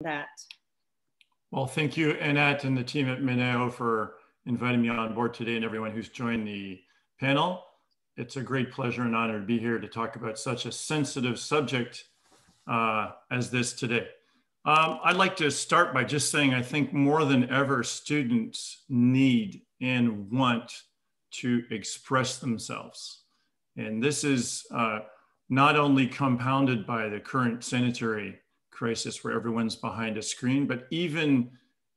that. Well, thank you, Annette, and the team at Mineo for inviting me on board today, and everyone who's joined the panel. It's a great pleasure and honor to be here to talk about such a sensitive subject as this today. I'd like to start by just saying I think more than ever, students need and want to express themselves. And this is not only compounded by the current sanitary crisis where everyone's behind a screen, but even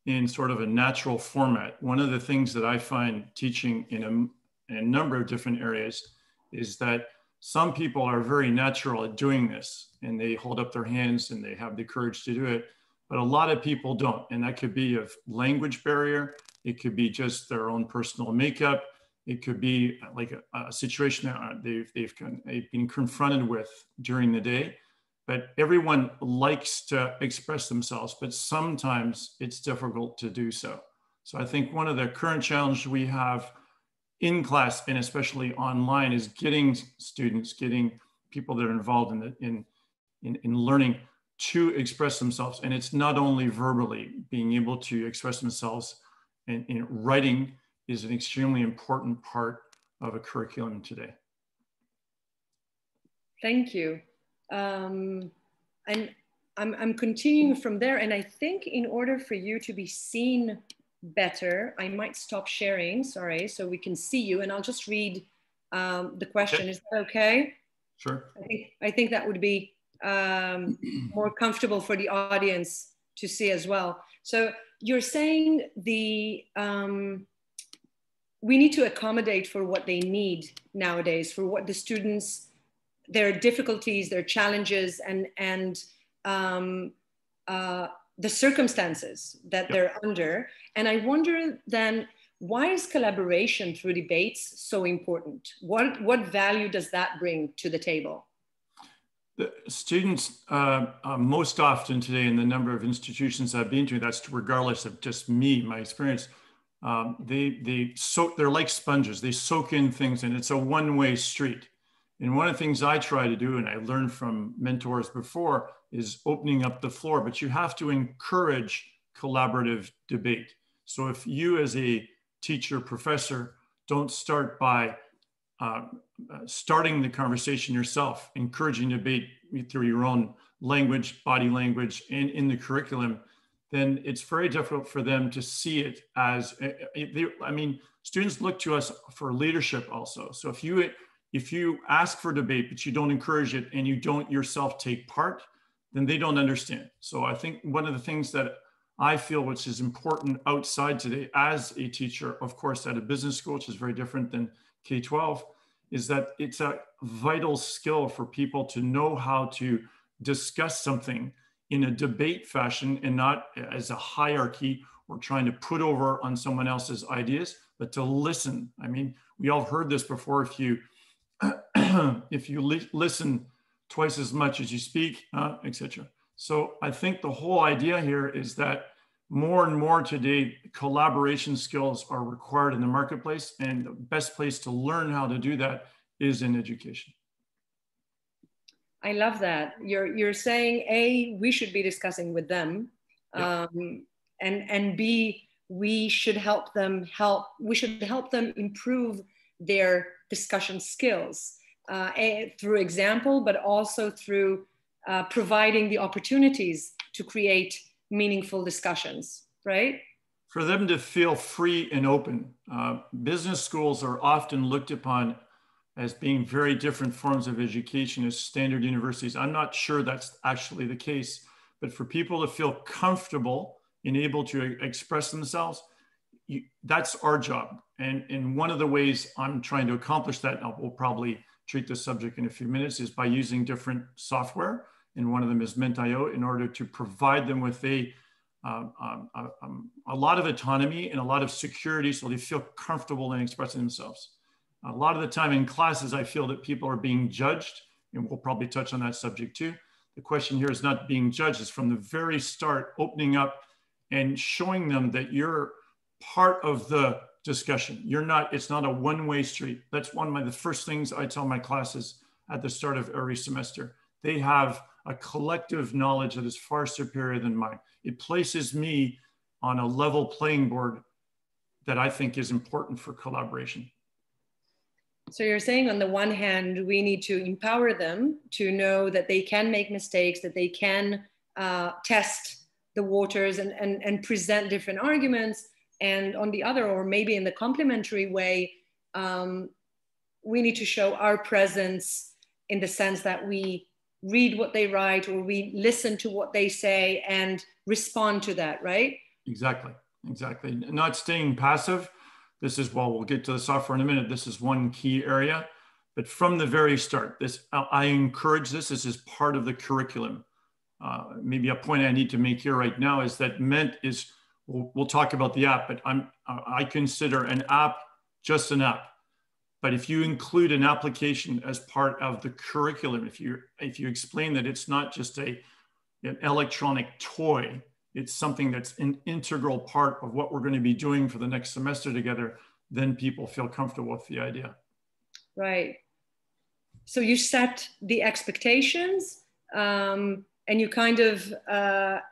in sort of a natural format. One of the things that I find teaching in a number of different areas is that some people are very natural at doing this and they hold up their hands and they have the courage to do it, but a lot of people don't. And that could be a language barrier. It could be just their own personal makeup. It could be like a situation that they've been confronted with during the day. But everyone likes to express themselves, but sometimes it's difficult to do so. So I think one of the current challenges we have in class and especially online is getting students, getting people that are involved in learning to express themselves. And it's not only verbally, being able to express themselves in writing is an extremely important part of a curriculum today. Thank you. And I'm continuing from there. And I think in order for you to be seen better, I might stop sharing, sorry, so we can see you. And I'll just read the question. Okay. Is that okay? Sure. I think that would be more comfortable for the audience to see as well. So you're saying we need to accommodate for what they need nowadays, for what the students, their difficulties, their challenges, and the circumstances that they're under. And I wonder then, why is collaboration through debates so important? What value does that bring to the table? The students, most often today in the number of institutions I've been to, that's regardless of just me, my experience, they're like sponges. They soak in things and it's a one-way street. And one of the things I try to do, and I learned from mentors before, is opening up the floor, but you have to encourage collaborative debate. So if you as a teacher, professor, don't start by starting the conversation yourself, encouraging debate through your own language, body language, and in the curriculum, then it's very difficult for them to see it as, students look to us for leadership also. So if you ask for debate, but you don't encourage it and you don't yourself take part, then they don't understand. So I think one of the things that I feel which is important outside today as a teacher, of course, at a business school, which is very different than K-12, is that it's a vital skill for people to know how to discuss something in a debate fashion and not as a hierarchy or trying to put over on someone else's ideas, but to listen. I mean, we all heard this before. If you listen twice as much as you speak, etc. So I think the whole idea here is that more and more today, collaboration skills are required in the marketplace, and the best place to learn how to do that is in education. I love that. You're saying, A, we should be discussing with them, and B, we should help them improve their discussion skills through example, but also through providing the opportunities to create meaningful discussions, right? For them to feel free and open. Business schools are often looked upon as being very different forms of education as standard universities. I'm not sure that's actually the case, but for people to feel comfortable and able to express themselves, that's our job. And one of the ways I'm trying to accomplish that, and we'll probably treat this subject in a few minutes, is by using different software. And one of them is Mint.io, in order to provide them with a lot of autonomy and a lot of security so they feel comfortable in expressing themselves. A lot of the time in classes, I feel that people are being judged, and we'll probably touch on that subject too. The question here is not being judged, it's from the very start, opening up and showing them that you're part of the discussion. It's not a one-way street. That's one of the first things I tell my classes at the start of every semester. They have a collective knowledge that is far superior than mine. It places me on a level playing board that I think is important for collaboration. So you're saying on the one hand, we need to empower them to know that they can make mistakes, that they can test the waters and present different arguments. And on the other, or maybe in the complementary way, we need to show our presence in the sense that we read what they write or we listen to what they say and respond to that, right? Exactly, exactly. Not staying passive. This is, well, we'll get to the software in a minute. This is one key area, but from the very start, I encourage this. This is part of the curriculum. Maybe a point I need to make here right now is that MENT is, we'll talk about the app, but I consider an app just an app. But if you include an application as part of the curriculum, if you explain that it's not just an electronic toy, it's something that's an integral part of what we're going to be doing for the next semester together, then people feel comfortable with the idea. Right. So you set the expectations and you kind of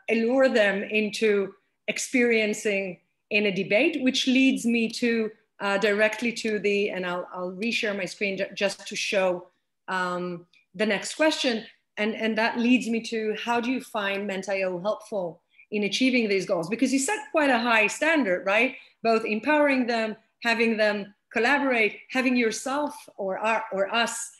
allure them into experiencing in a debate, which leads me to directly to the, and I'll reshare my screen just to show the next question. And that leads me to, how do you find MENT.io helpful in achieving these goals? Because you set quite a high standard, right? Both empowering them, having them collaborate, having yourself or us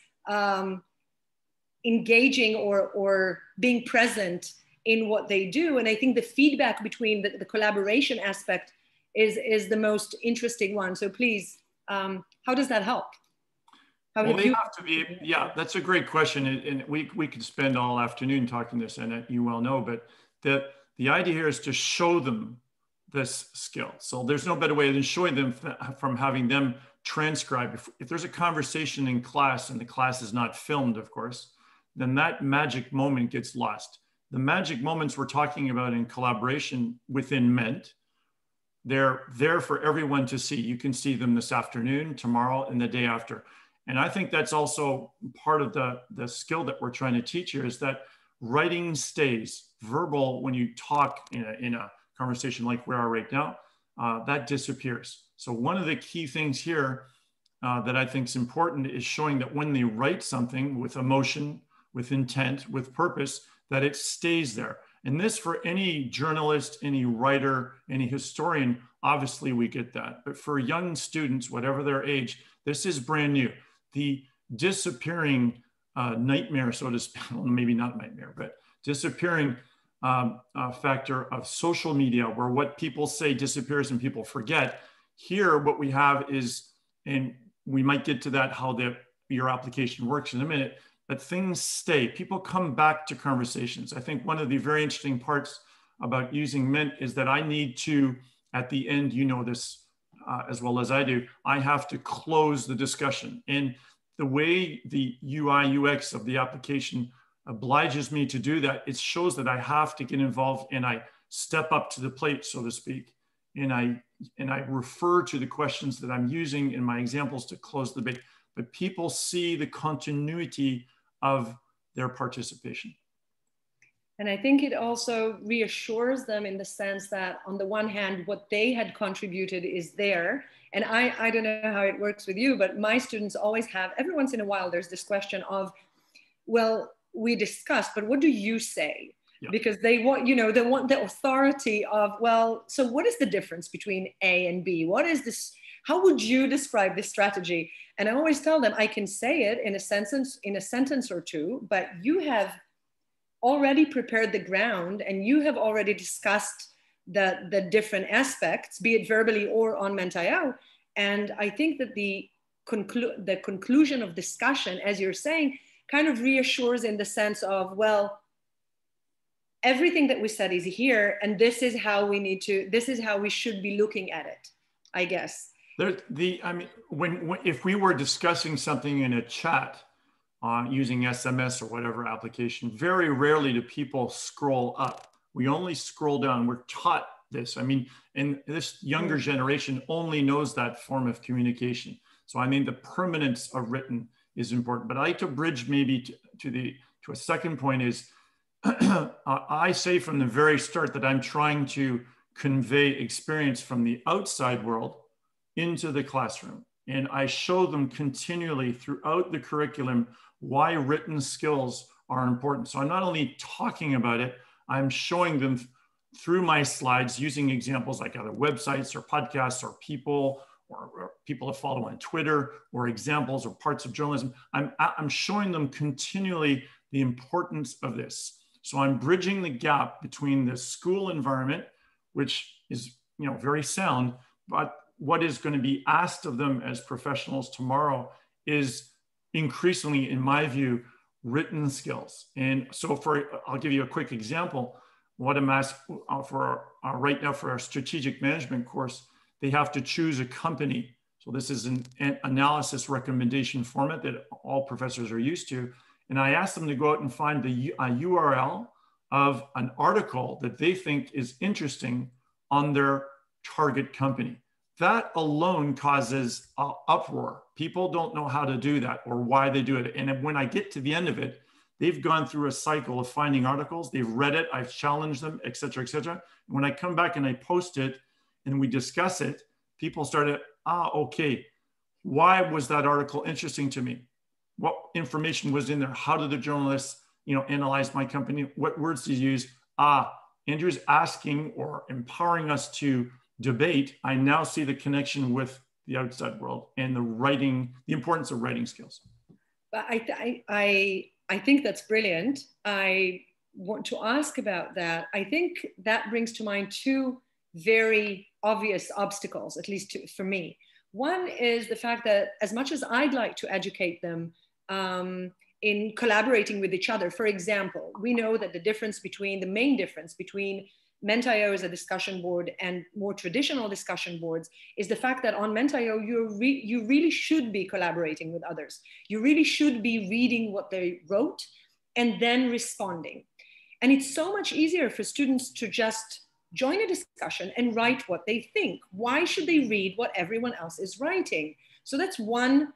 engaging or being present in what they do. And I think the feedback between the collaboration aspect is the most interesting one. So please, how does that help? Well, they have to be, yeah, that's a great question. And we could spend all afternoon talking this, and you well know, but the idea here is to show them this skill. So there's no better way than showing them from having them transcribe. If there's a conversation in class and the class is not filmed, of course, then that magic moment gets lost. The magic moments we're talking about in collaboration within MENT, they're there for everyone to see. You can see them this afternoon, tomorrow, and the day after. And I think that's also part of the skill that we're trying to teach here, is that writing stays. Verbal, when you talk in a conversation like we are right now, that disappears. So one of the key things here that I think is important is showing that when they write something with emotion, with intent, with purpose, that it stays there. And this, for any journalist, any writer, any historian, obviously we get that. But for young students, whatever their age, this is brand new. The disappearing nightmare, so to speak, well, maybe not nightmare, but disappearing factor of social media, where what people say disappears and people forget. Here, what we have is, and we might get to that, how your application works in a minute, but things stay. People come back to conversations. I think one of the very interesting parts about using MENT is that I need to, at the end, you know this as well as I do, I have to close the discussion. And the way the UI UX of the application obliges me to do that, it shows that I have to get involved and I step up to the plate, so to speak. And I refer to the questions that I'm using in my examples to close the debate. But people see the continuity of their participation. And I think it also reassures them in the sense that, on the one hand, what they had contributed is there. And I don't know how it works with you, but my students always have, every once in a while, there's this question of, well, we discussed, but what do you say? Yeah. Because they want, they want the authority of, well, so what is the difference between A and B? What is this? How would you describe this strategy? And I always tell them, I can say it in a sentence or two, but you have already prepared the ground and you have already discussed the different aspects, be it verbally or on MENT.io. And I think that the conclusion of discussion, as you're saying, kind of reassures in the sense of, well, everything that we said is here, and this is how we should be looking at it, I guess. If we were discussing something in a chat using SMS or whatever application, very rarely do people scroll up. We only scroll down. We're taught this. And this younger generation only knows that form of communication. So the permanence of written is important. But I like to bridge maybe to a second point is, I say from the very start that I'm trying to convey experience from the outside world into the classroom. And I show them continually throughout the curriculum why written skills are important. So I'm not only talking about it, I'm showing them through my slides using examples like other websites or podcasts or people to follow on Twitter, or examples or parts of journalism. I'm showing them continually the importance of this. So I'm bridging the gap between the school environment, which is very sound, but what is going to be asked of them as professionals tomorrow is increasingly, in my view, written skills. And so I'll give you a quick example. What I'm asked for right now for our strategic management course, they have to choose a company. So this is an analysis recommendation format that all professors are used to. And I asked them to go out and find a URL of an article that they think is interesting on their target company. That alone causes uproar. People don't know how to do that or why they do it. And when I get to the end of it, they've gone through a cycle of finding articles. They've read it. I've challenged them, et cetera, et cetera. When I come back and I post it and we discuss it, people started, okay, why was that article interesting to me? What information was in there? How did the journalists, analyze my company? What words did he use? Andrew's asking or empowering us to debate. I now see the connection with the outside world and the importance of writing skills. I think that's brilliant. I want to ask about that. I think that brings to mind two very obvious obstacles, at least for me. One is the fact that as much as I'd like to educate them in collaborating with each other, for example, we know that the main difference between Ment.io as a discussion board and more traditional discussion boards is the fact that on Ment.io, you really should be collaborating with others. You really should be reading what they wrote and then responding. And it's so much easier for students to just join a discussion and write what they think. Why should they read what everyone else is writing? So that's one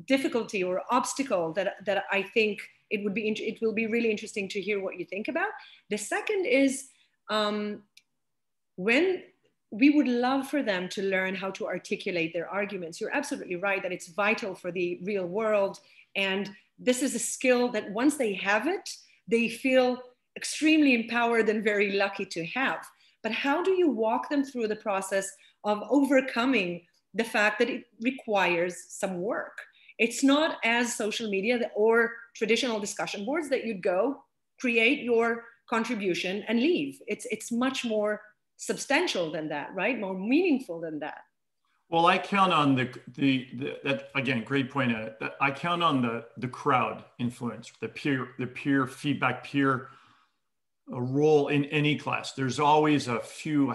difficulty or obstacle that I think it will be really interesting to hear what you think about. The second is when we would love for them to learn how to articulate their arguments. You're absolutely right that it's vital for the real world. And this is a skill that once they have it, they feel extremely empowered and very lucky to have. But how do you walk them through the process of overcoming the fact that it requires some work? It's not as social media or traditional discussion boards that you'd go, create your contribution and leave. It's much more substantial than that, right? More meaningful than that. Well, I count on that again, great point. I count on the crowd influence, the peer feedback, peer role in any class. There's always a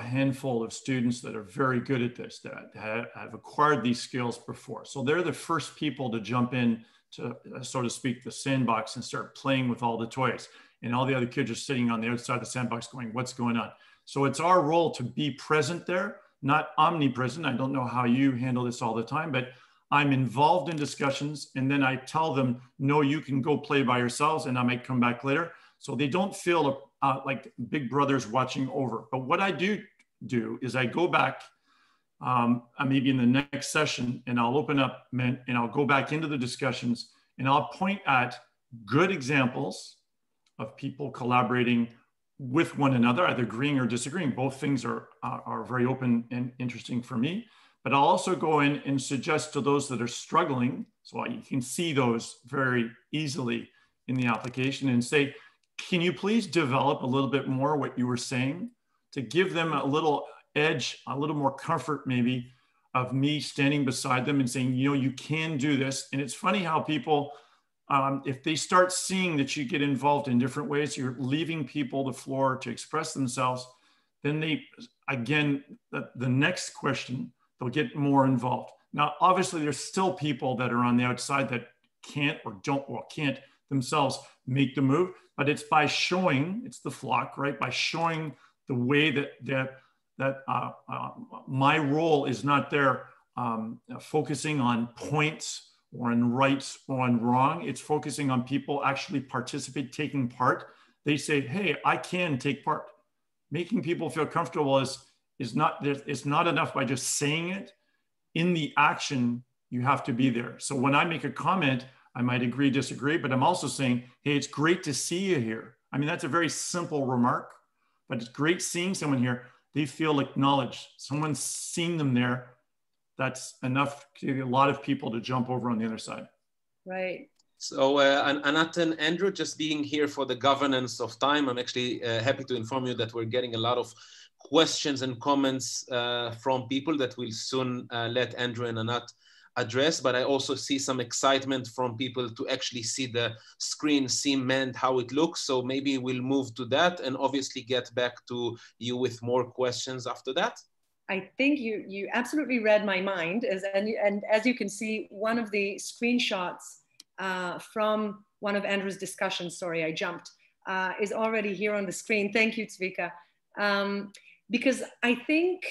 handful of students that are very good at this, that have acquired these skills before. So they're the first people to jump in to, so to speak, the sandbox and start playing with all the toys. And all the other kids are sitting on the outside of the sandbox going, what's going on? So it's our role to be present there, not omnipresent. I don't know how you handle this all the time, but I'm involved in discussions. And then I tell them, no, you can go play by yourselves and I might come back later. So they don't feel like big brother's watching over. But what I do is I go back maybe in the next session and I'll open up and I'll go back into the discussions and I'll point at good examples of people collaborating with one another, either agreeing or disagreeing. Both things are very open and interesting for me. But I'll also go in and suggest to those that are struggling, so you can see those very easily in the application, and say, can you please develop a little bit more what you were saying, to give them a little edge, a little more comfort maybe of me standing beside them and saying, you can do this. And it's funny how people, if they start seeing that you get involved in different ways, you're leaving people the floor to express themselves, then the next question, they'll get more involved. Now, obviously there's still people that are on the outside that can't themselves make the move, but it's by showing, it's the flock, right? By showing the way that my role is not there focusing on points or on rights or on wrong. It's focusing on people actually participate, taking part. They say, hey, I can take part. Making people feel comfortable is not enough by just saying it. In the action, you have to be there. So when I make a comment, I might agree, disagree, but I'm also saying, hey, it's great to see you here. I mean, that's a very simple remark, but it's great seeing someone here. They feel acknowledged. Someone's seen them there. That's enough to get a lot of people to jump over on the other side. Right. So Anat and Andrew, just being here for the governance of time, I'm actually happy to inform you that we're getting a lot of questions and comments from people that we'll soon let Andrew and Anat address, but I also see some excitement from people to actually see the screen, see Mend, how it looks. So maybe we'll move to that and obviously get back to you with more questions after that. I think you absolutely read my mind, and as you can see, one of the screenshots from one of Andrew's discussions, sorry, I jumped, is already here on the screen. Thank you, Tzvika. Because I think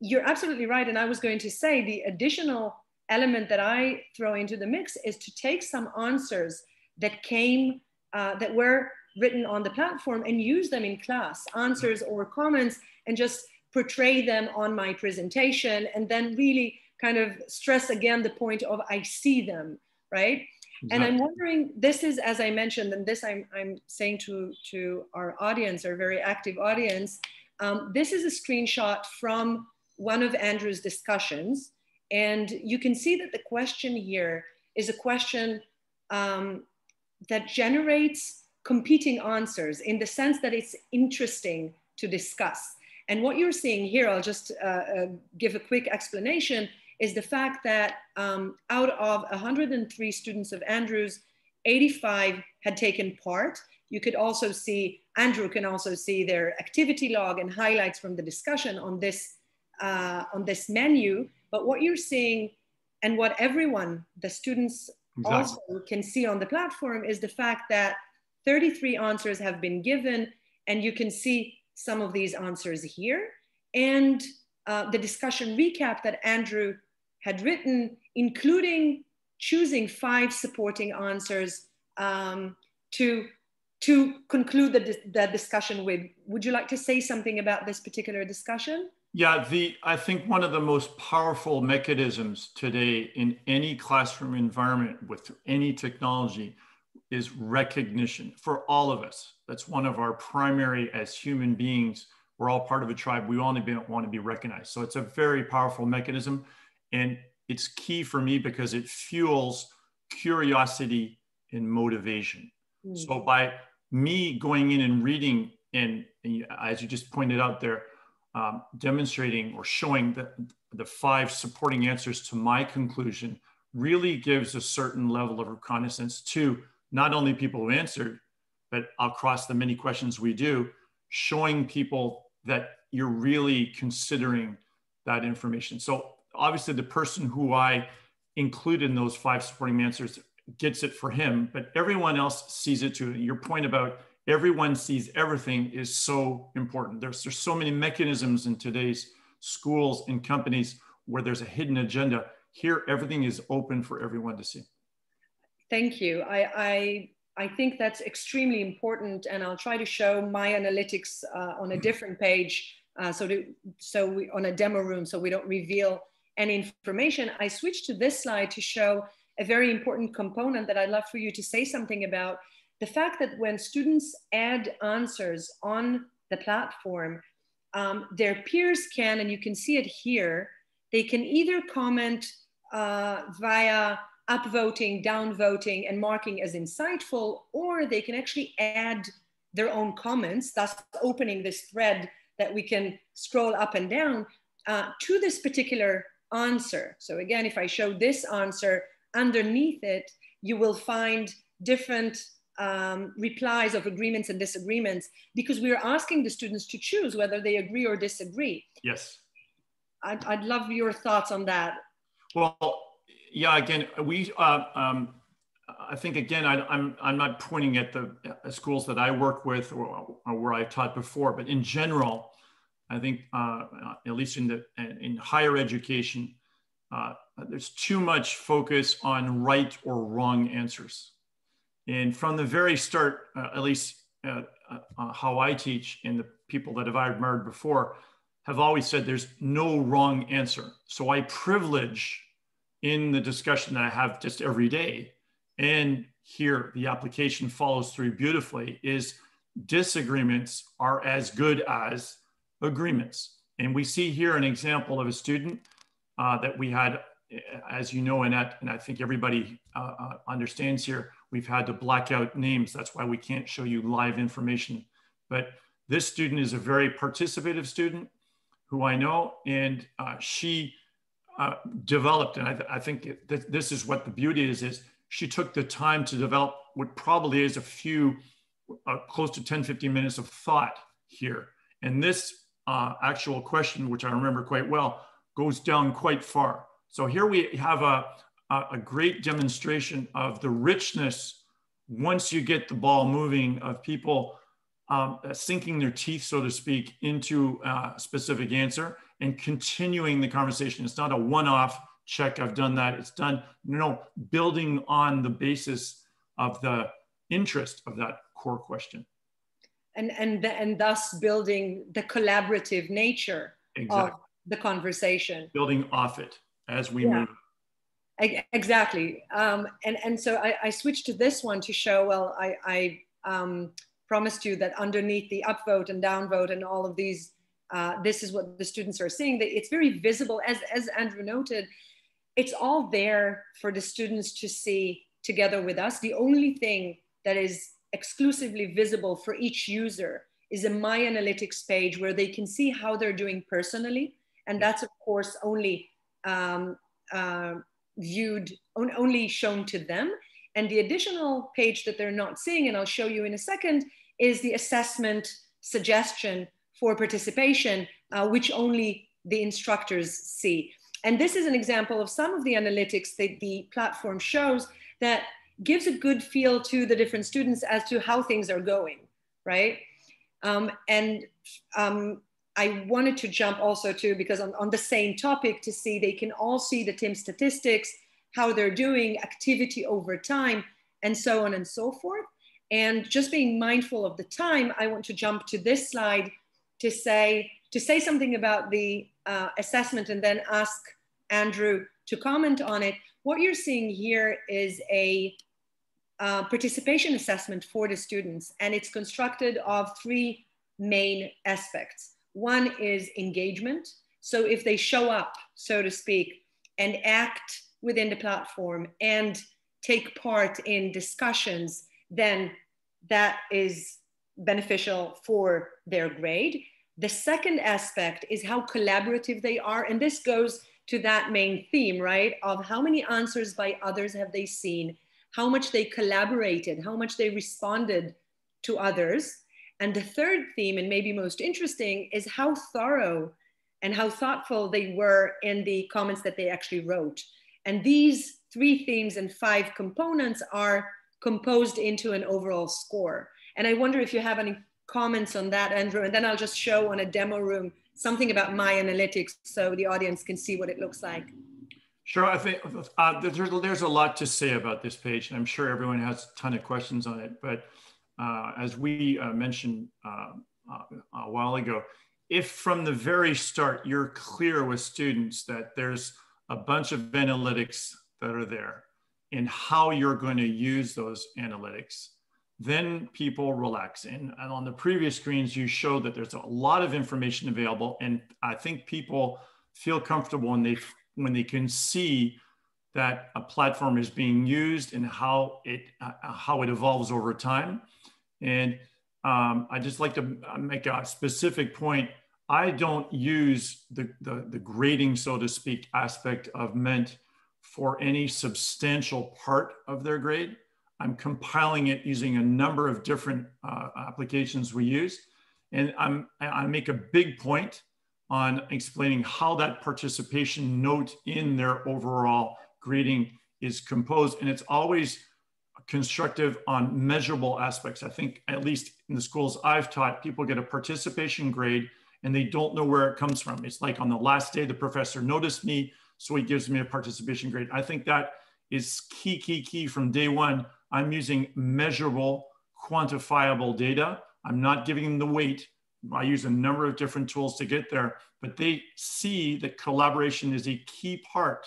you're absolutely right. And I was going to say the additional element that I throw into the mix is to take some answers that came, that were written on the platform and use them in class, answers or comments, and just portray them on my presentation, and then really kind of stress again the point of I see them, right? Exactly. And I'm wondering, this is, as I mentioned, and this I'm saying to our audience, our very active audience, this is a screenshot from one of Andrew's discussions. And you can see that the question here is a question that generates competing answers in the sense that it's interesting to discuss. And what you're seeing here, I'll just give a quick explanation, is the fact that out of 103 students of Andrew's, 85 had taken part. You could also see, Andrew can also see their activity log and highlights from the discussion on this menu. But what you're seeing, and what everyone, the students also can see on the platform, is the fact that 33 answers have been given, and you can see some of these answers here, and the discussion recap that Andrew had written, including choosing 5 supporting answers to conclude the discussion with. Would you like to say something about this particular discussion? Yeah, I think one of the most powerful mechanisms today in any classroom environment with any technology is recognition for all of us. That's one of our primary, as human beings, we're all part of a tribe. We all want to be recognized. So it's a very powerful mechanism. And it's key for me because it fuels curiosity and motivation. So by me going in and reading, and as you just pointed out there, demonstrating or showing the 5 supporting answers to my conclusion really gives a certain level of reconnaissance to not only people who answered, but across the many questions we do, showing people that you're really considering that information. So obviously the person who I included in those 5 supporting answers gets it for him, but everyone else sees it too. Your point about everyone sees everything is so important. There's so many mechanisms in today's schools and companies where there's a hidden agenda. Here, everything is open for everyone to see. Thank you. I think that's extremely important, and I'll try to show my analytics on a different page, on a demo room, so we don't reveal any information. I switched to this slide to show a very important component that I'd love for you to say something about. The fact that when students add answers on the platform, their peers can, and you can see it here, they can either comment via upvoting, downvoting, and marking as insightful, or they can actually add their own comments, thus opening this thread that we can scroll up and down to this particular answer. So again, if I show this answer, underneath it, you will find different replies of agreements and disagreements, because we are asking the students to choose whether they agree or disagree. Yes. I'd love your thoughts on that. Well, yeah, again, I think, again, I'm not pointing at the schools that I work with or where I've taught before, but in general, I think, at least in higher education, there's too much focus on right or wrong answers. And from the very start, at least how I teach and the people that I've admired before have always said there's no wrong answer. So I privilege in the discussion that I have just every day, and here the application follows through beautifully, is disagreements are as good as agreements. And we see here an example of a student that we had, as you know, Annette, and I think everybody understands here, we've had to black out names. That's why we can't show you live information. But this student is a very participative student who I know, and she developed, and I think this is what the beauty is she took the time to develop what probably is a few, close to 10, 15 minutes of thought here. And this actual question, which I remember quite well, goes down quite far. So here we have a great demonstration of the richness, once you get the ball moving, of people sinking their teeth, so to speak, into a specific answer and continuing the conversation. It's not a one-off check, I've done that, it's done, building on the basis of the interest of that core question. And thus building the collaborative nature of the conversation. Building off it as we move. Exactly. And so I switched to this one to show, well, I promised you that underneath the upvote and downvote and all of these, this is what the students are seeing. It's very visible, as Andrew noted, it's all there for the students to see together with us. The only thing that is exclusively visible for each user is a My Analytics page where they can see how they're doing personally. And that's, of course, only only shown to them. And the additional page that they're not seeing, and I'll show you in a second, is the assessment suggestion for participation, which only the instructors see. And this is an example of some of the analytics that the platform shows that gives a good feel to the different students as to how things are going, right? I wanted to jump also to, because on the same topic, to see they can all see the TIM statistics, how they're doing, activity over time, and so on and so forth. And just being mindful of the time, I want to jump to this slide to say something about the assessment and then ask Andrew to comment on it. What you're seeing here is a participation assessment for the students, and it's constructed of three main aspects. One is engagement. So if they show up, so to speak, and act within the platform and take part in discussions, then that is beneficial for their grade. The second aspect is how collaborative they are. And this goes to that main theme, right? Of how many answers by others have they seen, how much they collaborated, how much they responded to others. And the third theme, and maybe most interesting, is how thorough and how thoughtful they were in the comments that they actually wrote. And these three themes and five components are composed into an overall score. And I wonder if you have any comments on that, Andrew, and then I'll just show on a demo room something about My Analytics so the audience can see what it looks like. Sure, I think there's a lot to say about this page, and I'm sure everyone has a ton of questions on it. But as we mentioned a while ago, if from the very start you're clear with students that there's a bunch of analytics that are there and how you're going to use those analytics, then people relax. And on the previous screens, you showed that there's a lot of information available. And I think people feel comfortable when they can see that a platform is being used and how it evolves over time. And I just like to make a specific point. I don't use the grading, so to speak, aspect of MENT for any substantial part of their grade. I'm compiling it using a number of different applications we use. And I make a big point on explaining how that participation note in their overall grading is composed. And it's always constructive on measurable aspects. I think, at least in the schools I've taught, people get a participation grade and they don't know where it comes from. It's like, on the last day, the professor noticed me, so he gives me a participation grade. I think that is key from day one. I'm using measurable, quantifiable data. I'm not giving them the weight. I use a number of different tools to get there, but they see that collaboration is a key part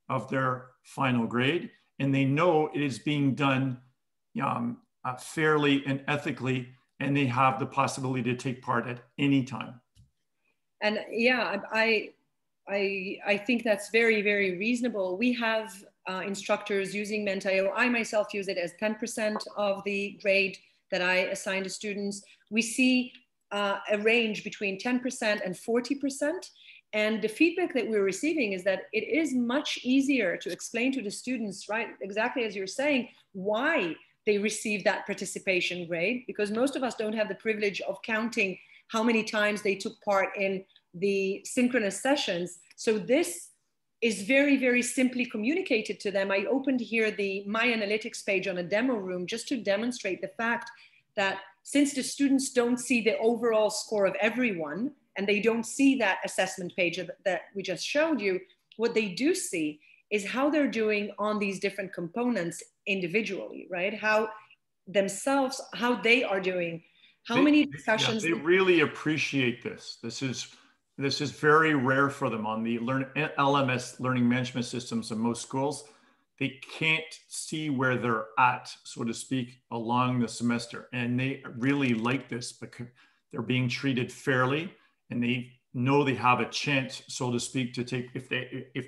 of their final grade, and they know it is being done fairly and ethically, and they have the possibility to take part at any time. And yeah, I think that's very, very reasonable. We have instructors using Menti-O. I myself use it as 10% of the grade that I assign to students. We see a range between 10% and 40%. And the feedback that we're receiving is that it is much easier to explain to the students, right, exactly as you're saying, why they receive that participation grade, because most of us don't have the privilege of counting how many times they took part in the synchronous sessions. So this is very, very simply communicated to them. I opened here the My Analytics page on a demo room just to demonstrate the fact that since the students don't see the overall score of everyone, and they don't see that assessment page that we just showed you, what they do see is how they're doing on these different components individually, right? How themselves, how they are doing, how many discussions. Yeah, they really appreciate this. This is very rare for them on the LMS, learning management systems in most schools. They can't see where they're at, so to speak, along the semester. And they really like this because they're being treated fairly, and they know they have a chance, so to speak, to take, if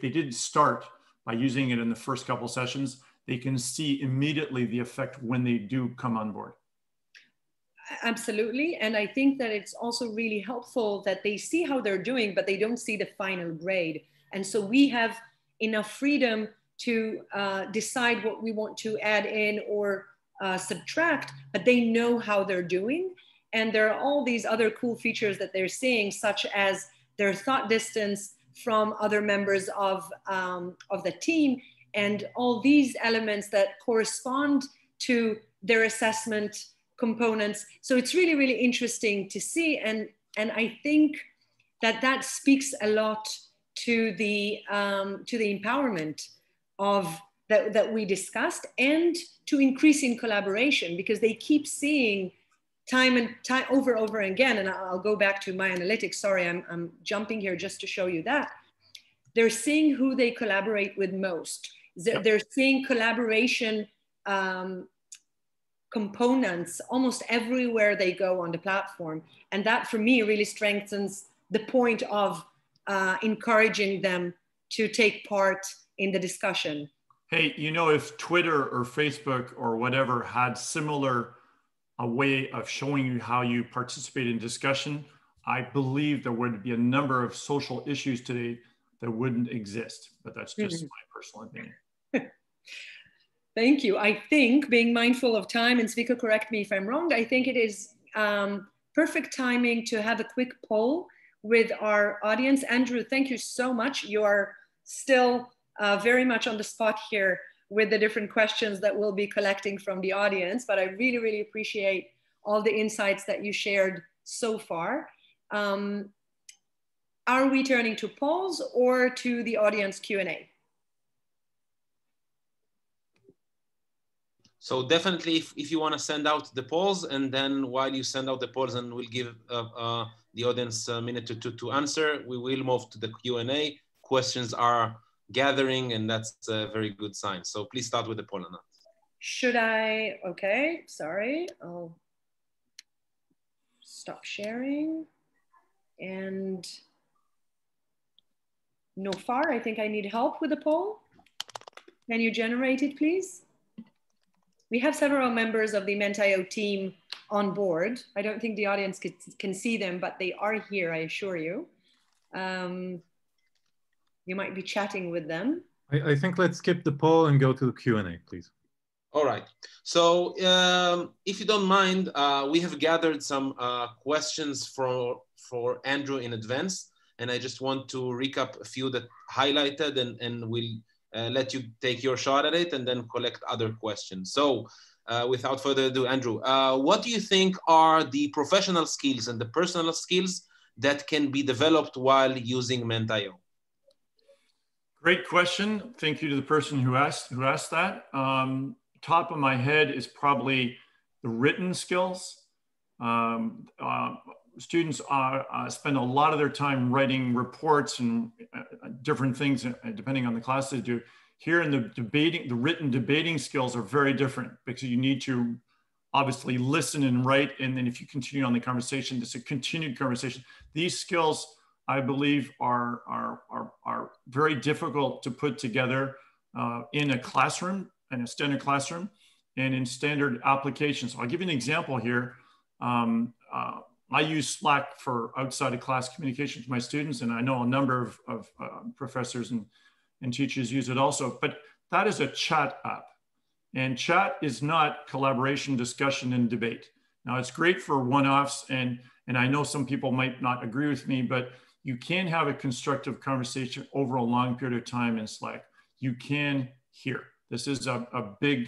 they didn't start by using it in the first couple sessions, they can see immediately the effect when they do come on board. Absolutely. And I think that it's also really helpful that they see how they're doing, but they don't see the final grade. And so we have enough freedom to decide what we want to add in or subtract, but they know how they're doing. And there are all these other cool features that they're seeing, such as their thought distance from other members of the team, and all these elements that correspond to their assessment components. So it's really, really interesting to see. And I think that that speaks a lot to the empowerment of that we discussed, and to increasing collaboration, because they keep seeing time and time over again. And I'll go back to My Analytics. Sorry, I'm jumping here just to show you that. They're seeing who they collaborate with most. They're seeing collaboration components almost everywhere they go on the platform. And that for me really strengthens the point of encouraging them to take part in the discussion. Hey, you know, if Twitter or Facebook or whatever had similar a way of showing you how you participate in discussion, I believe there would be a number of social issues today that wouldn't exist. But that's just my personal opinion. Thank you. I think, being mindful of time, and Svika, correct me if I'm wrong, I think it is perfect timing to have a quick poll with our audience. Andrew, thank you so much. You are still very much on the spot here with the different questions that we'll be collecting from the audience, but I really, really appreciate all the insights that you shared so far. Are we turning to polls or to the audience Q&A? So definitely, if you want to send out the polls, and then while you send out the polls, and we'll give the audience a minute to answer, we will move to the Q&A. Questions are gathering, and that's a very good sign. So please start with the poll, Anna. Should I? Okay, sorry. I'll stop sharing. And Nofar, I think I need help with the poll. Can you generate it, please? We have several members of the Menti-O team on board. I don't think the audience can see them, but they are here, I assure you. You might be chatting with them. I think let's skip the poll and go to the Q&A, please. All right. So if you don't mind, we have gathered some questions for Andrew in advance. And I just want to recap a few that highlighted, and we'll let you take your shot at it and then collect other questions. So without further ado, Andrew, what do you think are the professional skills and the personal skills that can be developed while using Menti-O? Great question. Thank you to the person who asked that. Top of my head is probably the written skills. Students spend a lot of their time writing reports and different things depending on the class they do. Here in the written debating skills are very different because you need to obviously listen and write. And then if you continue on the conversation, it's a continued conversation. These skills, I believe, are very difficult to put together in a classroom, in a standard classroom, and in standard applications. So I'll give you an example here. I use Slack for outside of class communication to my students, and I know a number of professors and teachers use it also, but that is a chat app. And chat is not collaboration, discussion, and debate. Now it's great for one-offs, and I know some people might not agree with me, but you can have a constructive conversation over a long period of time in Slack. You can hear. This is a big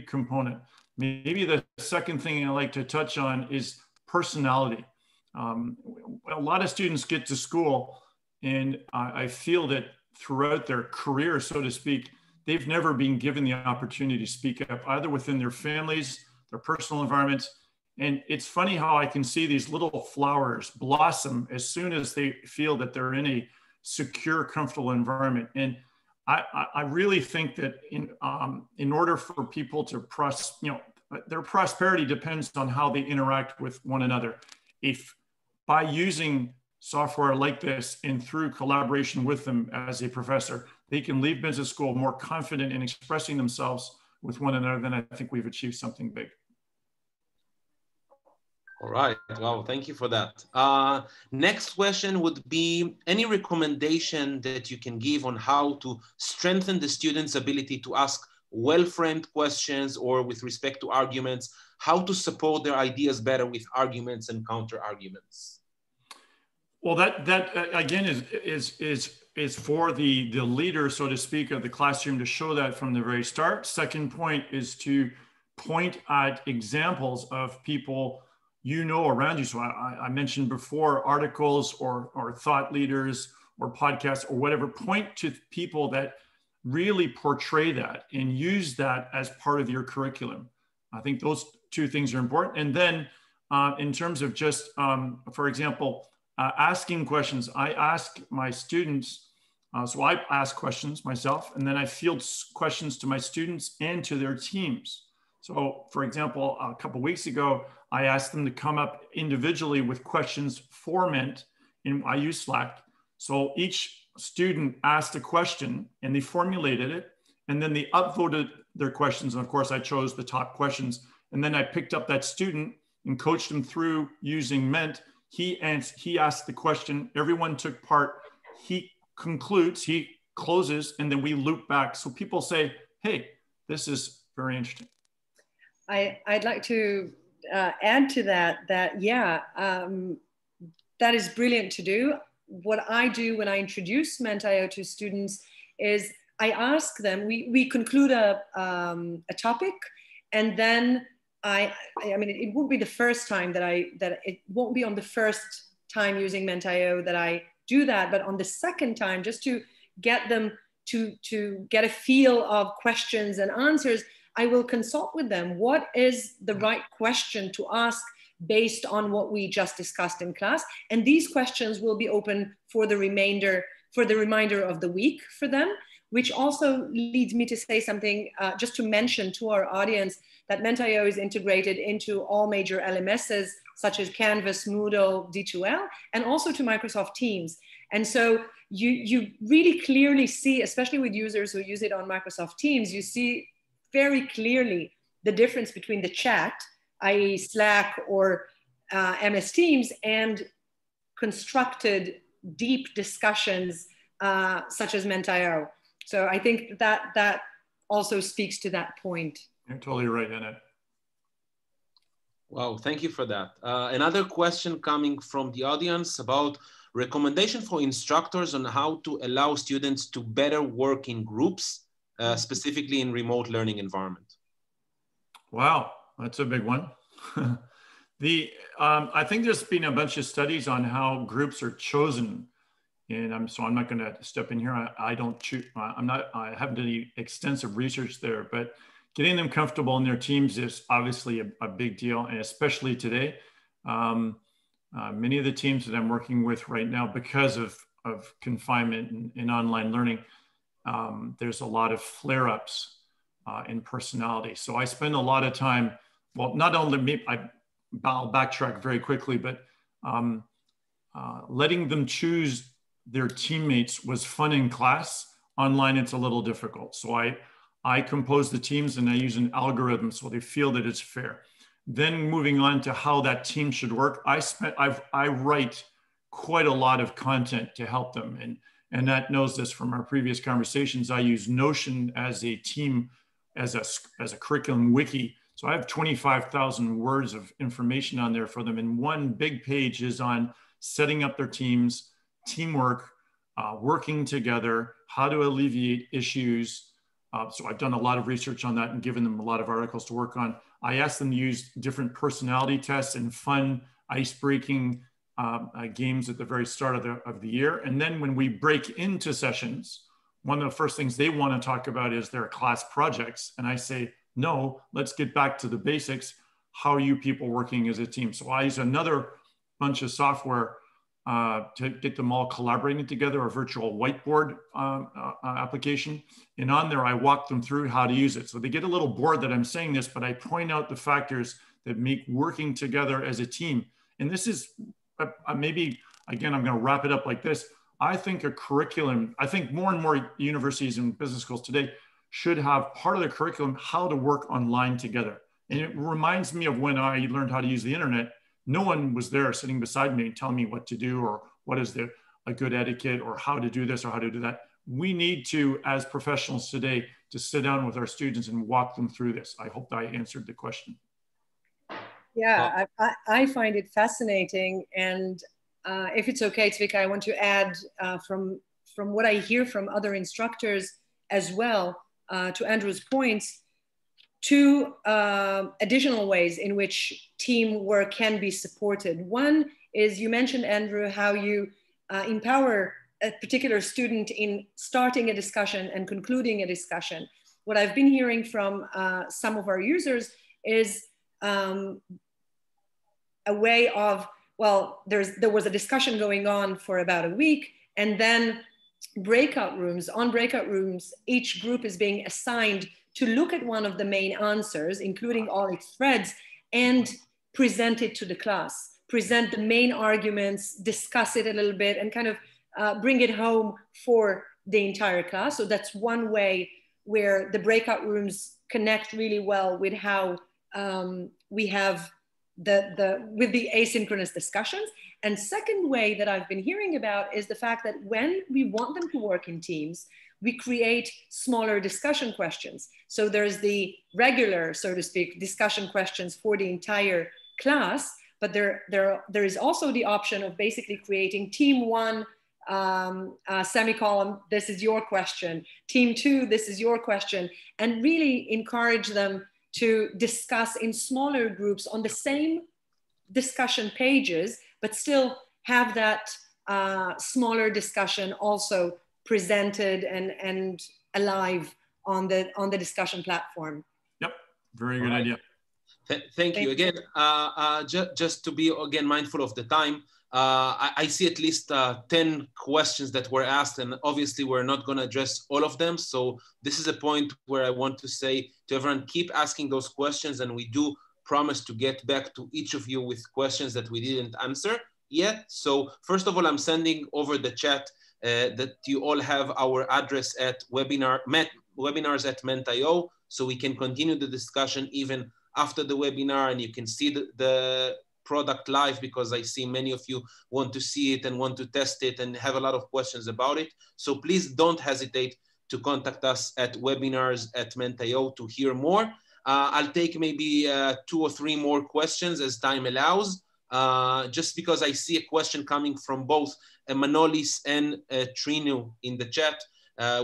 component. Maybe the second thing I like to touch on is personality. A lot of students get to school, and I feel that throughout their career, so to speak, they've never been given the opportunity to speak up, either within their families, their personal environments. And it's funny how I can see these little flowers blossom as soon as they feel that they're in a secure, comfortable environment. And I really think that in order for people to their prosperity depends on how they interact with one another. If by using software like this and through collaboration with them as a professor, they can leave business school more confident in expressing themselves with one another, then I think we've achieved something big. All right. Wow. Thank you for that. Next question would be any recommendation that you can give on how to strengthen the students' ability to ask well-framed questions, or with respect to arguments, how to support their ideas better with arguments and counter arguments? Well, that again is for the leader, so to speak, of the classroom to show that from the very start. Second point is to point at examples of people around you. So I mentioned before, articles or thought leaders or podcasts or whatever. Point to people that really portray that and use that as part of your curriculum. I think those two things are important. And then in terms of just, for example, asking questions, I ask my students, so I ask questions myself, and then I field questions to my students and to their teams. So for example, a couple of weeks ago, I asked them to come up individually with questions format, and I use Slack. So each student asked a question and they formulated it, and then they upvoted their questions. And of course, I chose the top questions. And then I picked up that student and coached him through using Ment. He asked the question, everyone took part, he concludes, he closes, and then we loop back. So people say, hey, this is very interesting. I'd like to add to that that is brilliant to do. What I do when I introduce Ment.io to students is I ask them, we conclude a topic, and then I mean, it won't be the first time it won't be on the first time using Ment.io that I do that, but on the second time, just to get them to get a feel of questions and answers, I will consult with them. What is the right question to ask based on what we just discussed in class? And these questions will be open for the remainder of the week for them, which also leads me to say something, just to mention to our audience that Ment.io is integrated into all major LMSs, such as Canvas, Moodle, D2L, and also to Microsoft Teams. And so you really clearly see, especially with users who use it on Microsoft Teams, you see very clearly the difference between the chat, i.e. Slack or MS Teams, and constructed deep discussions such as Ment.io. So I think that also speaks to that point. You're totally right, Annette. Wow, thank you for that. Another question coming from the audience about recommendation for instructors on how to allow students to better work in groups, specifically in remote learning environment. Wow, that's a big one. I think there's been a bunch of studies on how groups are chosen And so I'm not going to step in here. I don't choose, I haven't done any extensive research there, but getting them comfortable in their teams is obviously a big deal, and especially today. Many of the teams that I'm working with right now, because of confinement and online learning, there's a lot of flare-ups in personality. So I spend a lot of time, well, not only me, I'll backtrack very quickly, but letting them choose their teammates was fun in class. Online, it's a little difficult. So I compose the teams and I use an algorithm so they feel that it's fair. Then moving on to how that team should work, I write quite a lot of content to help them. And Annette knows this from our previous conversations. I use Notion as a team, as a curriculum wiki. So I have 25,000 words of information on there for them. And one big page is on setting up their teams, teamwork, working together, how to alleviate issues. So I've done a lot of research on that and given them a lot of articles to work on. I asked them to use different personality tests and fun ice-breaking games at the very start of the year. And then when we break into sessions, one of the first things they want to talk about is their class projects. And I say, no, let's get back to the basics. How are you people working as a team? So I use another bunch of software to get them all collaborating together, a virtual whiteboard application. And on there, I walk them through how to use it. So they get a little bored that I'm saying this, but I point out the factors that make working together as a team. And this is maybe, again, I'm going to wrap it up like this. I think a curriculum, I think more and more universities and business schools today should have part of the curriculum how to work online together. And it reminds me of when I learned how to use the internet. No one was there sitting beside me and telling me what to do or what is a good etiquette or how to do this or how to do that. We need to, as professionals today, to sit down with our students and walk them through this. I hope I answered the question. Yeah, I find it fascinating. And if it's okay, Tvika, I want to add from what I hear from other instructors as well, to Andrew's points, two additional ways in which teamwork can be supported. One is, you mentioned, Andrew, how you empower a particular student in starting a discussion and concluding a discussion. What I've been hearing from some of our users is a way of, well, there was a discussion going on for about a week, and then breakout rooms, each group is being assigned to look at one of the main answers, including all its threads, and present it to the class, present the main arguments, discuss it a little bit, and kind of bring it home for the entire class. So that's one way where the breakout rooms connect really well with how we have with the asynchronous discussions. And second way that I've been hearing about is the fact that when we want them to work in teams, we create smaller discussion questions. So there's the regular, so to speak, discussion questions for the entire class, but there is also the option of basically creating team one, semicolon, this is your question, team two, this is your question, and really encourage them to discuss in smaller groups on the same discussion pages, but still have that smaller discussion also presented and alive on the discussion platform. Yep, very good idea. Thank you again. Just to be again mindful of the time, I see at least 10 questions that were asked, and obviously we're not going to address all of them. So this is a point where I want to say to everyone, keep asking those questions, and we do promise to get back to each of you with questions that we didn't answer yet. So first of all, I'm sending over the chat that you all have our address at webinars@ment.io, so we can continue the discussion even after the webinar, and you can see the product live, because I see many of you want to see it and want to test it and have a lot of questions about it. So please don't hesitate to contact us at webinars@ment.io to hear more. I'll take maybe 2 or 3 more questions as time allows, just because I see a question coming from both Manolis and Trinu in the chat,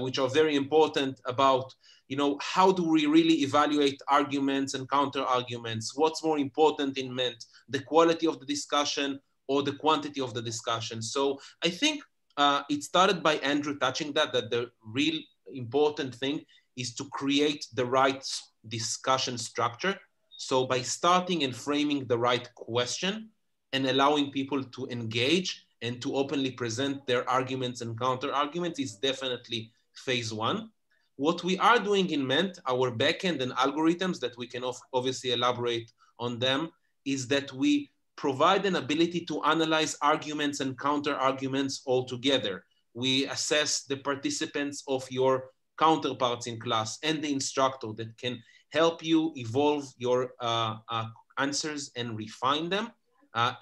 which are very important about, you know, how do we really evaluate arguments and counter arguments? What's more important in MENT, the quality of the discussion or the quantity of the discussion? So I think it started by Andrew touching that the real important thing is to create the right discussion structure. So by starting and framing the right question and allowing people to engage and to openly present their arguments and counter arguments is definitely phase one. What we are doing in MENT, our backend and algorithms that we can obviously elaborate on them, is that we provide an ability to analyze arguments and counter arguments all together. We assess the participants of your counterparts in class and the instructor that can help you evolve your answers and refine them.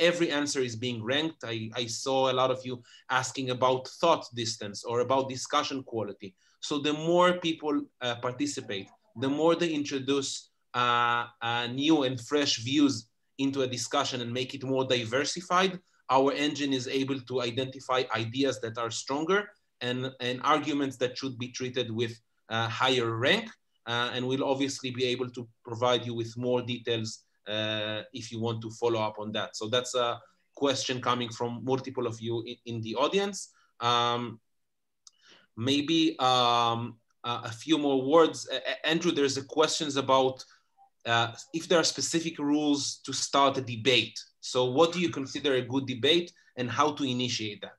Every answer is being ranked. I saw a lot of you asking about thought distance or about discussion quality. So the more people participate, the more they introduce new and fresh views into a discussion and make it more diversified, our engine is able to identify ideas that are stronger and arguments that should be treated with higher rank. And we'll obviously be able to provide you with more details if you want to follow up on that. So that's a question coming from multiple of you in the audience. Maybe a few more words. Andrew, there's a questions about if there are specific rules to start a debate. So what do you consider a good debate and how to initiate that?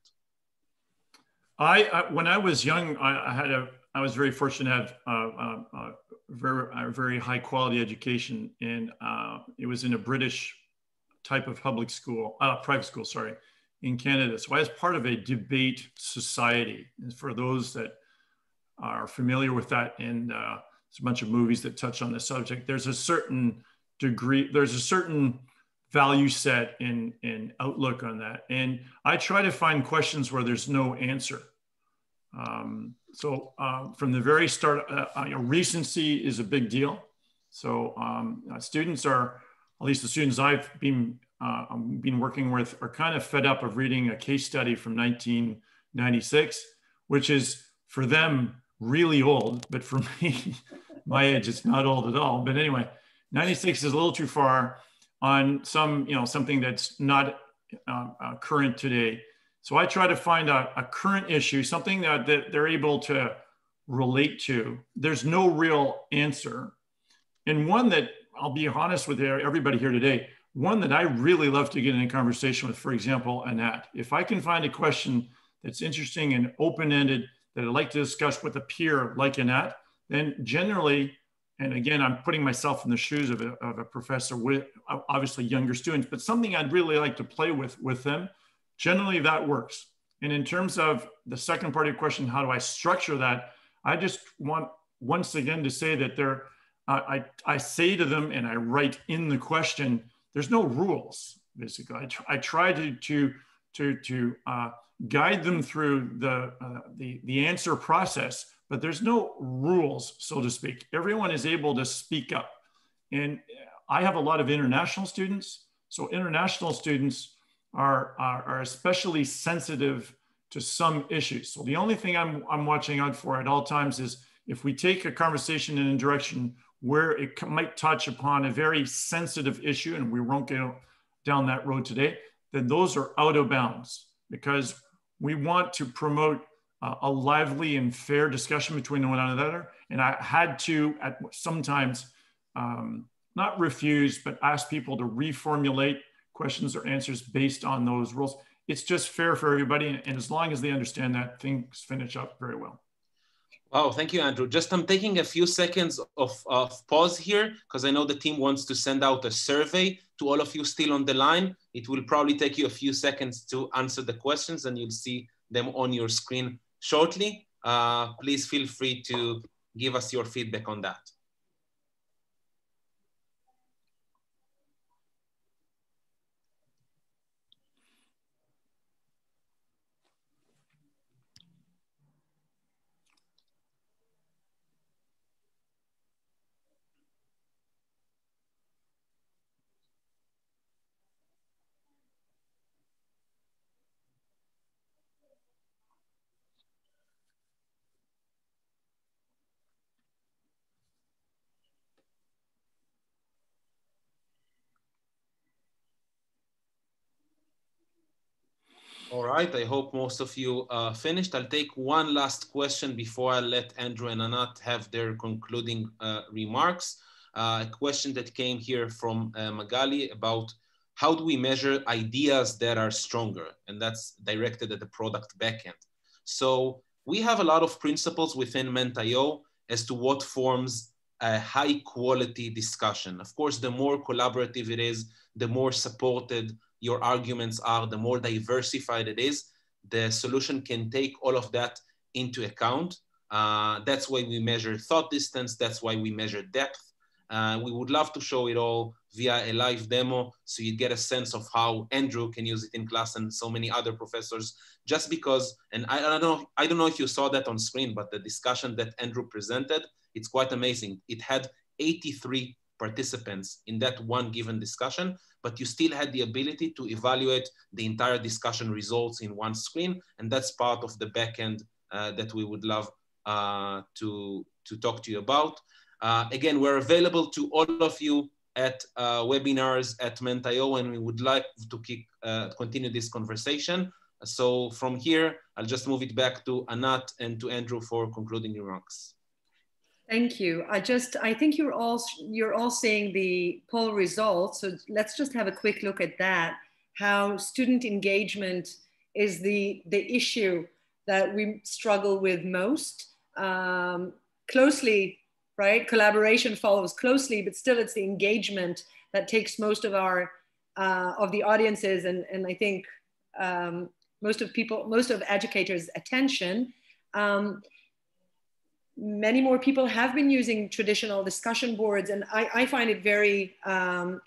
When I was young, I was very fortunate to have a very high quality education, and it was in a British type of private school, sorry, in Canada. So I was part of a debate society. And for those that are familiar with that, and there's a bunch of movies that touch on the subject, there's a certain degree, there's a certain value set and outlook on that. And I try to find questions where there's no answer. So from the very start, recency is a big deal. So students are, at least the students I've been working with, are kind of fed up of reading a case study from 1996, which is for them really old, but for me, my age, it's not old at all. But anyway, 96 is a little too far on something that's not current today. So I try to find a current issue, something that they're able to relate to. There's no real answer. And one that, I'll be honest with everybody here today, one that I really love to get in a conversation with, for example, Anat. If I can find a question that's interesting and open-ended that I'd like to discuss with a peer like Anat, then generally, and again, I'm putting myself in the shoes of a professor with obviously younger students, but something I'd really like to play with them, generally that works. And in terms of the second part of your question, how do I structure that? I just want once again to say that I say to them and I write in the question, there's no rules, basically. I try to guide them through the answer process, but there's no rules, so to speak. Everyone is able to speak up. And I have a lot of international students. So international students are especially sensitive to some issues. So the only thing I'm watching out for at all times is if we take a conversation in a direction where it might touch upon a very sensitive issue, and we won't go down that road today, then those are out of bounds, because we want to promote a lively and fair discussion between one another. And I had to, sometimes, not refuse, but ask people to reformulate questions or answers based on those rules. It's just fair for everybody. And as long as they understand that, things finish up very well. Wow, thank you, Andrew. I'm taking a few seconds of pause here, because I know the team wants to send out a survey to all of you still on the line. It will probably take you a few seconds to answer the questions, and you'll see them on your screen shortly. Please feel free to give us your feedback on that. All right, I hope most of you finished. I'll take one last question before I let Andrew and Anat have their concluding remarks. A question that came here from Magali about how do we measure ideas that are stronger? And that's directed at the product backend. So we have a lot of principles within Menti.io as to what forms a high quality discussion. Of course, the more collaborative it is, the more supported your arguments are, the more diversified it is, the solution can take all of that into account. That's why we measure thought distance. That's why we measure depth. We would love to show it all via a live demo so you get a sense of how Andrew can use it in class and so many other professors, just because, and I don't know if you saw that on screen, but the discussion that Andrew presented, it's quite amazing. It had 83 participants in that one given discussion, but you still had the ability to evaluate the entire discussion results in one screen. And that's part of the backend that we would love to talk to you about. Again, we're available to all of you at webinars at Menti.io, and we would like to continue this conversation. So from here, I'll just move it back to Anat and to Andrew for concluding remarks. Thank you. I think you're all seeing the poll results. So let's just have a quick look at that. How student engagement is the issue that we struggle with most. Closely, right? Collaboration follows closely, but still it's the engagement that takes most of our of the audiences and I think most of educators' attention. Many more people have been using traditional discussion boards, and I find it very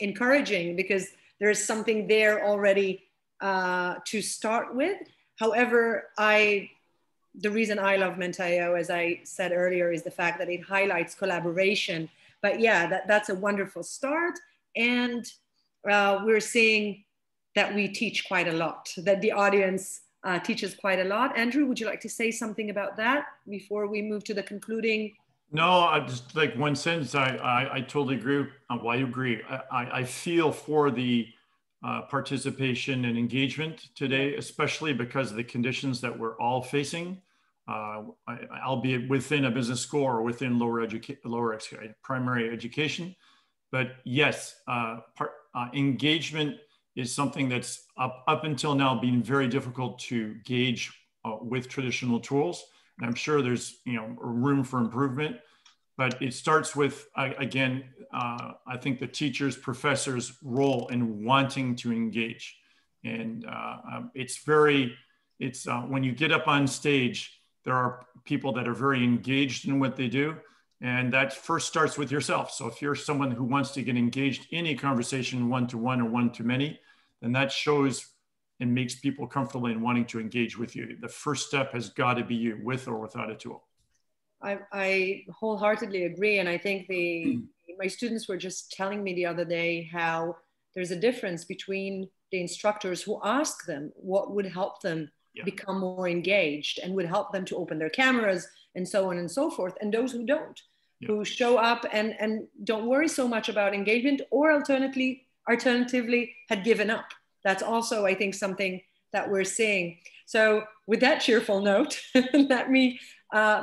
encouraging because there is something there already to start with. However, the reason I love Menti.io, as I said earlier, is the fact that it highlights collaboration. But yeah, that's a wonderful start. And we're seeing that we teach quite a lot, that the audience teaches quite a lot. Andrew, would you like to say something about that before we move to the concluding? No, I just like one sentence. I totally agree. Well, I agree. I feel for the participation and engagement today, especially because of the conditions that we're all facing, albeit within a business school or within primary education. But yes, engagement is something that's up until now been very difficult to gauge with traditional tools. And I'm sure there's room for improvement, but it starts with, again, I think the teachers, professors' role in wanting to engage. And when you get up on stage, there are people that are very engaged in what they do. And that first starts with yourself. So if you're someone who wants to get engaged in a conversation one-to-one or one-to-many, then that shows and makes people comfortable in wanting to engage with you. The first step has got to be you, with or without a tool. I wholeheartedly agree. And I think my students were just telling me the other day how there's a difference between the instructors who ask them what would help them become more engaged and would help them to open their cameras and so on and so forth, and those who don't, who show up and don't worry so much about engagement, or alternatively had given up. That's also, I think, something that we're seeing. So with that cheerful note, let me,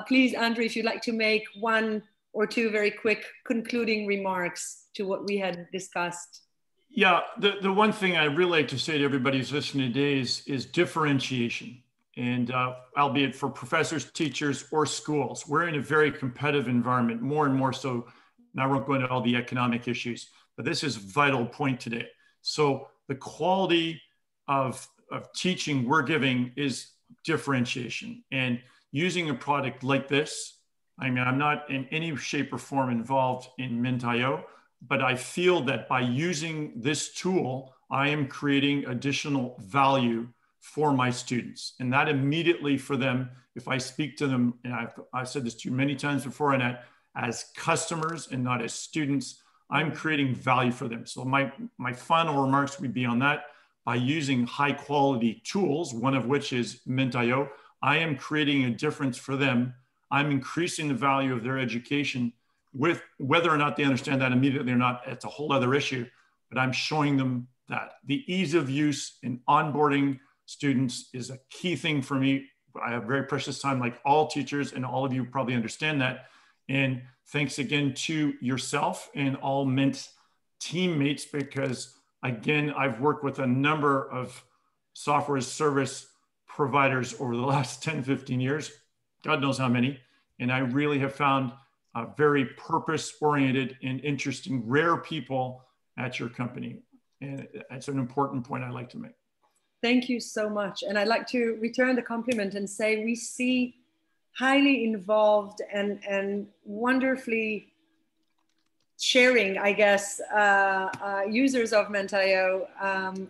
please, Andrew, if you'd like to make one or two very quick concluding remarks to what we had discussed. Yeah, the one thing I really like to say to everybody who's listening today is differentiation. And albeit for professors, teachers, or schools, we're in a very competitive environment, more and more so. Now we're going to all the economic issues, but this is a vital point today. So the quality of teaching we're giving is differentiation. And using a product like this, I mean, I'm not in any shape or form involved in Menti.io, but I feel that by using this tool, I am creating additional value for my students. And that immediately for them, if I speak to them, and I've said this to you many times before, and as customers and not as students, I'm creating value for them. So my final remarks would be on that. By using high quality tools, one of which is Menti.io, I am creating a difference for them. I'm increasing the value of their education. With whether or not they understand that immediately or not, it's a whole other issue, but I'm showing them that the ease of use and onboarding students is a key thing for me. I have very precious time, like all teachers, and all of you probably understand that. And thanks again to yourself and all Mint teammates, because again, I've worked with a number of software as service providers over the last 10, 15 years, God knows how many. And I really have found very purpose-oriented and interesting, rare people at your company. And that's an important point I'd like to make. Thank you so much. And I'd like to return the compliment and say we see highly involved and wonderfully sharing, I guess, users of Mint.io,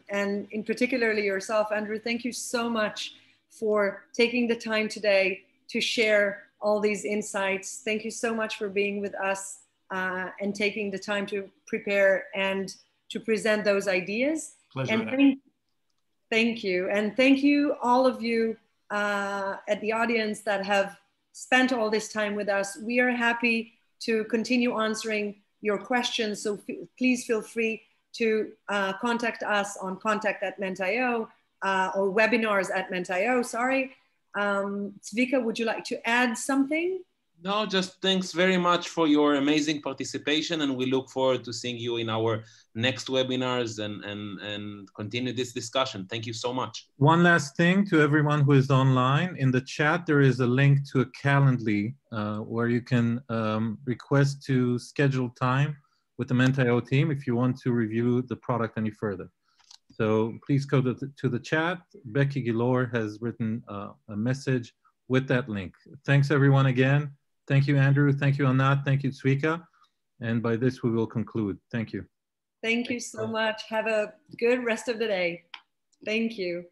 and in particularly yourself, Andrew. Thank you so much for taking the time today to share all these insights. Thank you so much for being with us and taking the time to prepare and to present those ideas. Pleasure. And thank you. And thank you, all of you at the audience that have spent all this time with us. We are happy to continue answering your questions. So please feel free to contact us on contact@Mint.io or webinars@Mint.io, sorry. Zvika, would you like to add something? No, just thanks very much for your amazing participation, and we look forward to seeing you in our next webinars and continue this discussion. Thank you so much. One last thing to everyone who is online. In the chat, there is a link to a Calendly where you can request to schedule time with the Mint.io team if you want to review the product any further. So please go to the chat. Becky Gilor has written a message with that link. Thanks everyone again. Thank you, Andrew. Thank you, Anat. Thank you, Zvika. And by this, we will conclude. Thank you. Thank you so much. Have a good rest of the day. Thank you.